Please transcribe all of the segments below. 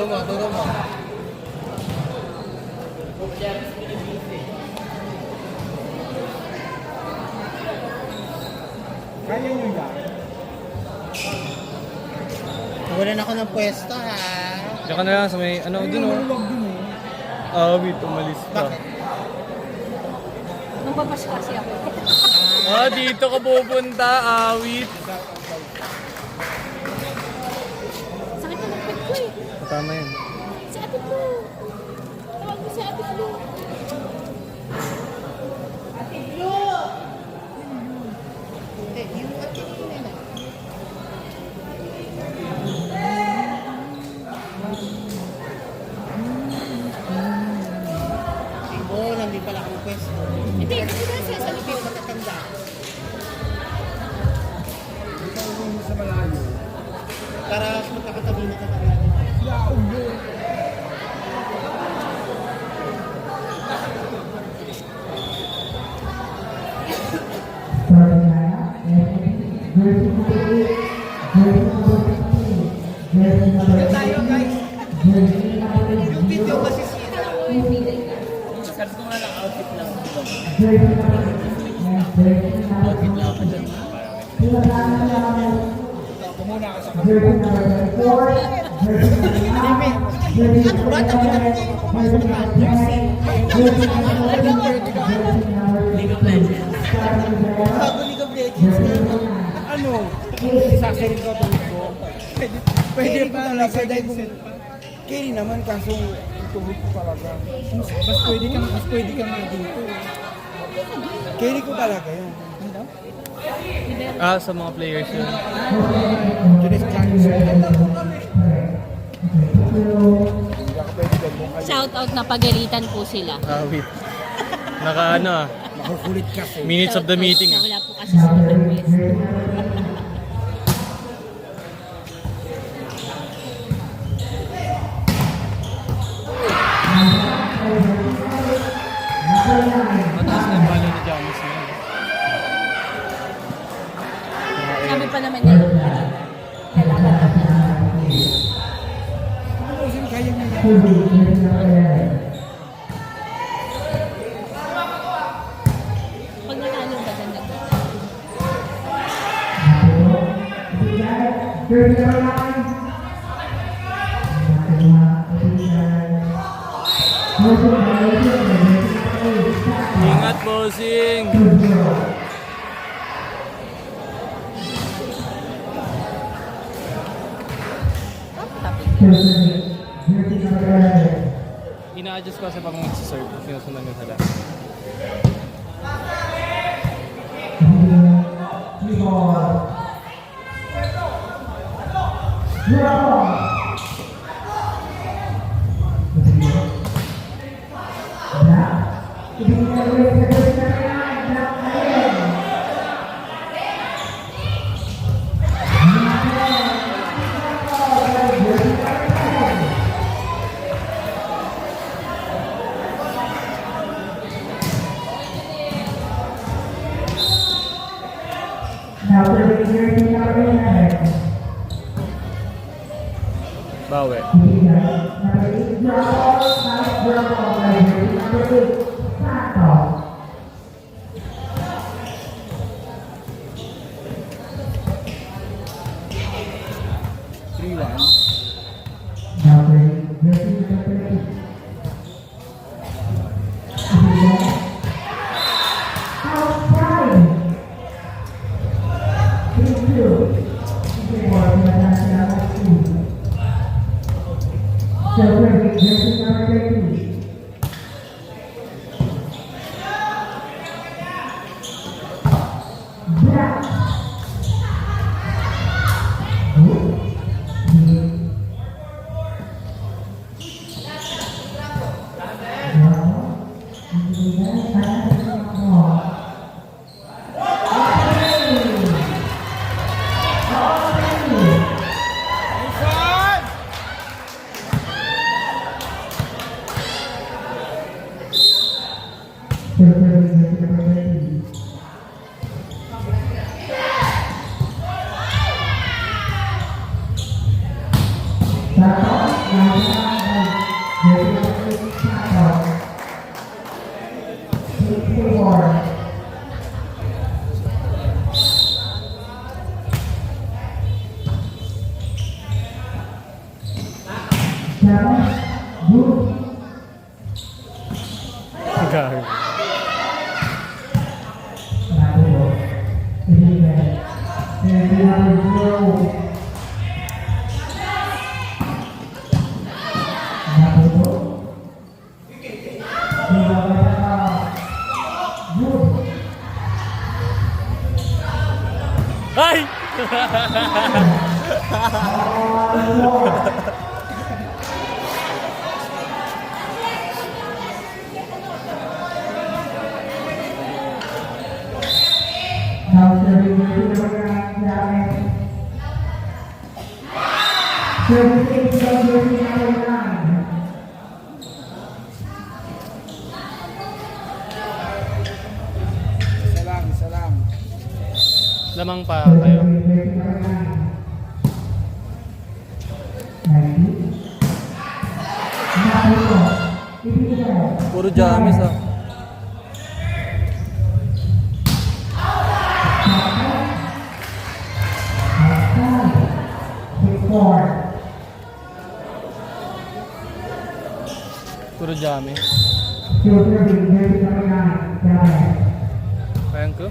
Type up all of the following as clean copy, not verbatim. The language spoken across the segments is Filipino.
turo mo. Kaya nyo yan. Nawalan ako ng pwesto, ha? Diyan ka na lang sa may, ano, dun o. Wait, umalis ka. Bakit? Nung papas kasi ako. Dito ka pupunta, awit. Sakit na ng pet ko eh. Tama yun. Si Ate Blue. Tawag mo si Ate Blue. Ate Blue! Hindi, yung ate Blue na. Oh, nandito pala akong pwesto. Hindi, kasi kasi sa Hindi likod. ko matatanda. Ikaw mo sa malayo. Para magkakatabi na talaga. Yaon mo. Tayo, guys. Yung video kasi sila. Sabi ko nga lang, outfit lang. Outfit lang ako dyan. Kumuna ka sa Ano ba? Tapos na rin yung pumasok na jersey. League of Legends. Bago League of Legends na. ano? Sasayin ko ito ko. Pwede pa talaga dahil kung carry naman kaso tuhod ko talaga. Mas pwede ka nga dito. Carry ko talaga yun. Sa mga players yun. Julius Chance. Shout out na pagalitan po sila. Awit. Naka ano Makukulit kasi. minutes of the meeting Na wala po kasi sila ng pwesto. Mataas na yung balo ni Jamus na yun. Sabi pa naman niya, kailangan daw niya. Kasi kaya mo yan. Pag nanalo ba dyan nag Ingat, bossing! Ina-adjust ko sa pag mag-serve. Sinusundan ko sila. Bawi. Bapak, Gago. Ay! Isa lang. Lamang pa tayo. Puro jamis ah. Puro jamis. Kayang ko?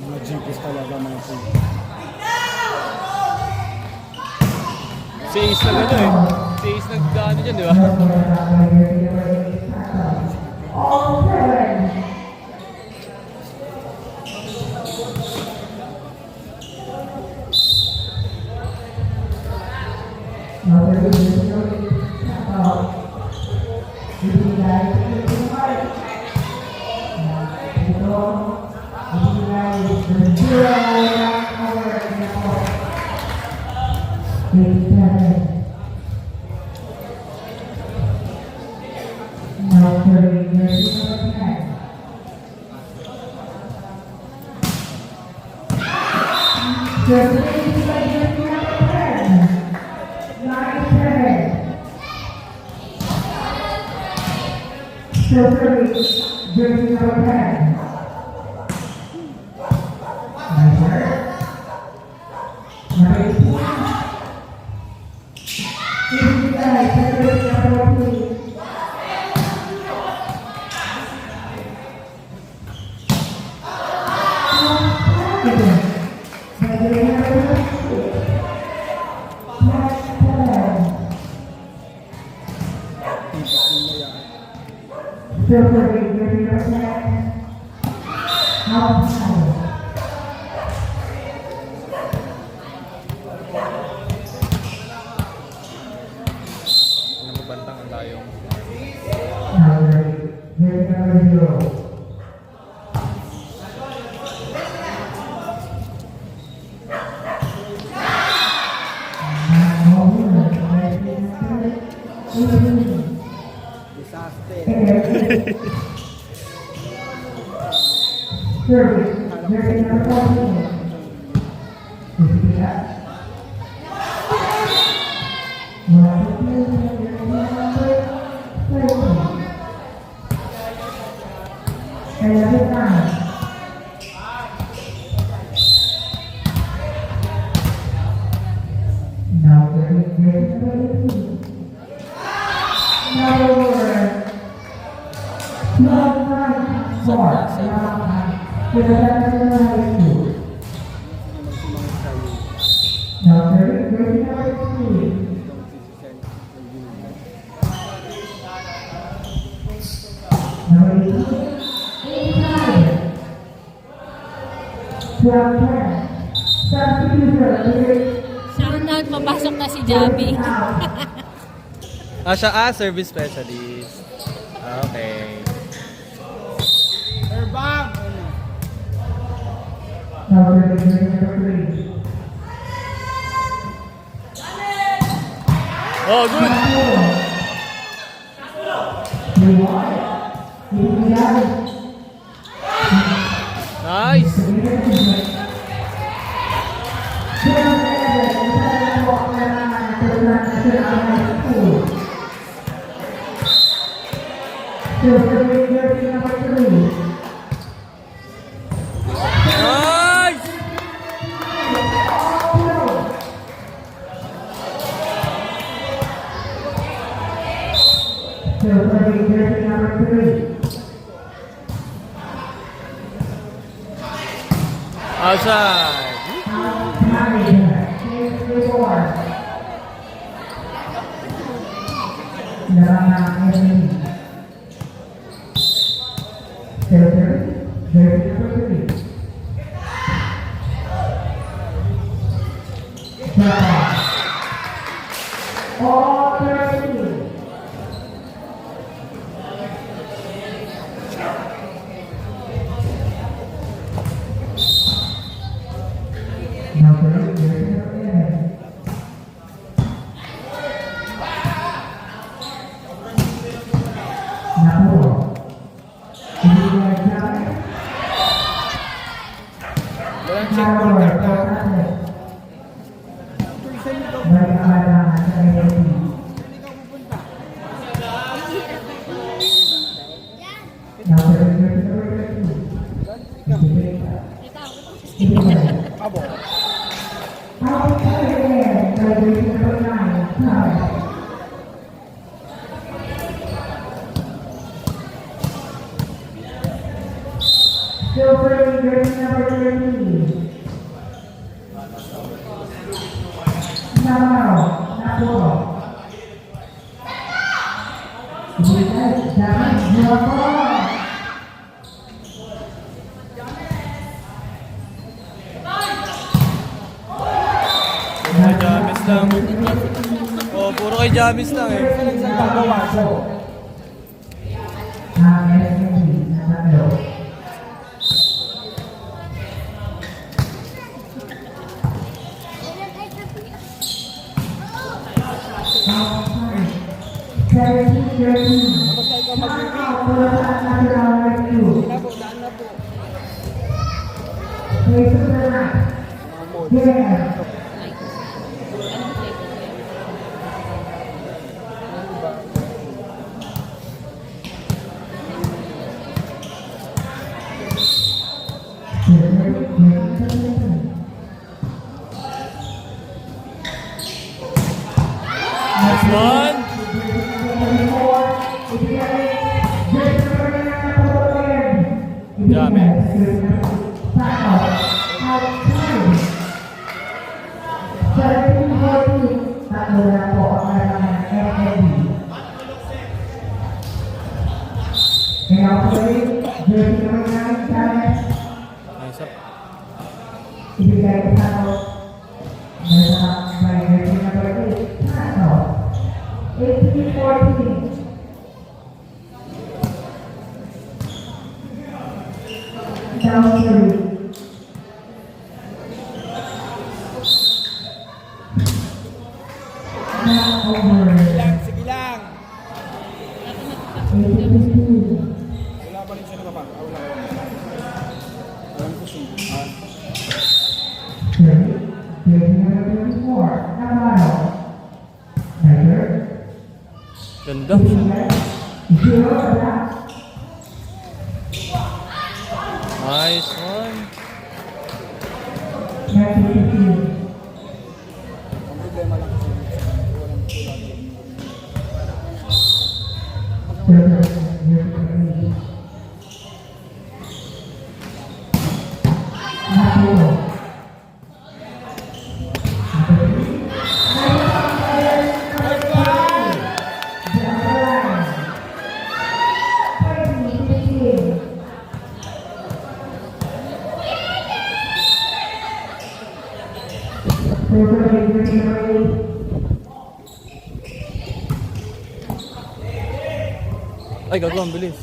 Mga jeepis talaga mga po. Si Ace nag ano eh. Si Ace nag-ano dyan, di ba? Nagbabantang ang tayong. Shout out, papasok na si Javi. Service specialist. Okay. Herbang! Oh, good! Nice! Nice! Outside. Walang check ball karta. Abo. Still playing jersey number 13. Navarro. Kay Jamis lang. Oh, puro kay Jamis lang eh. Nice one. Nice up. Ibigay ko sa ako. May jersey number 8. 18-14. Down 3. Now over. Sige lang. 18-15. Wala pa rin siya na kapag. Wala. Alam ko siya. Jersey number 24. Navarro. Measure. Ganda. 0 alas. Nice one. Next 15. Ang problema lang kasi walang Ay, gago, ang bilis.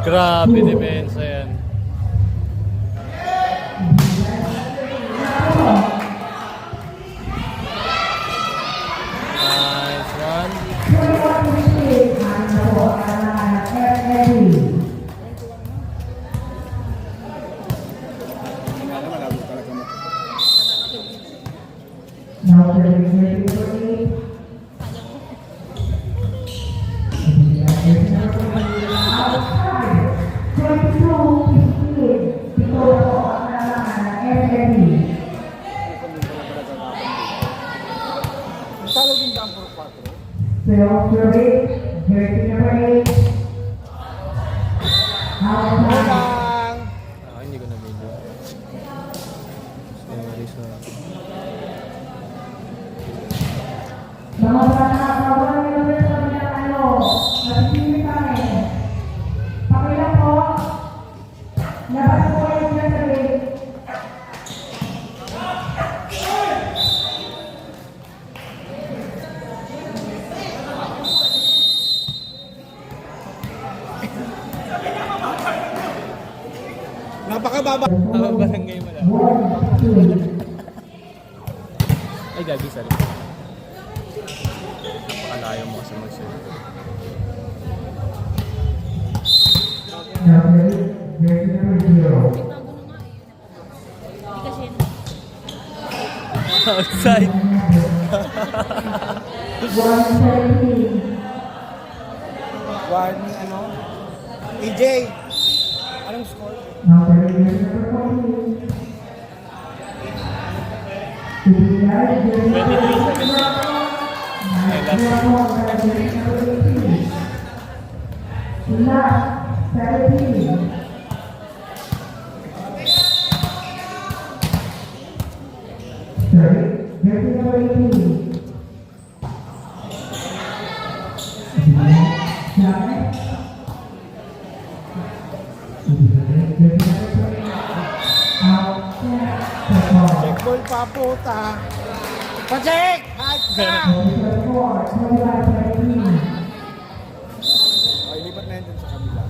Grabe, depensa yan. Nice one. Talo din ba ang puro 4? Lang. Hindi ko na video. Sorry, sorry. Mga bata, kawan nyo rin sa mga nagsisili kami. Pakila po, labas po kayo sila sa gate. Napakababa. Barangay mo lang. Ay, gagi, sorry. Napakalayo mo kasi mag-share. Kasi Outside. One, ano? EJ, anong score? Check ball pa puta. Pacheck! Ay, lipat na yun dun sa kabila.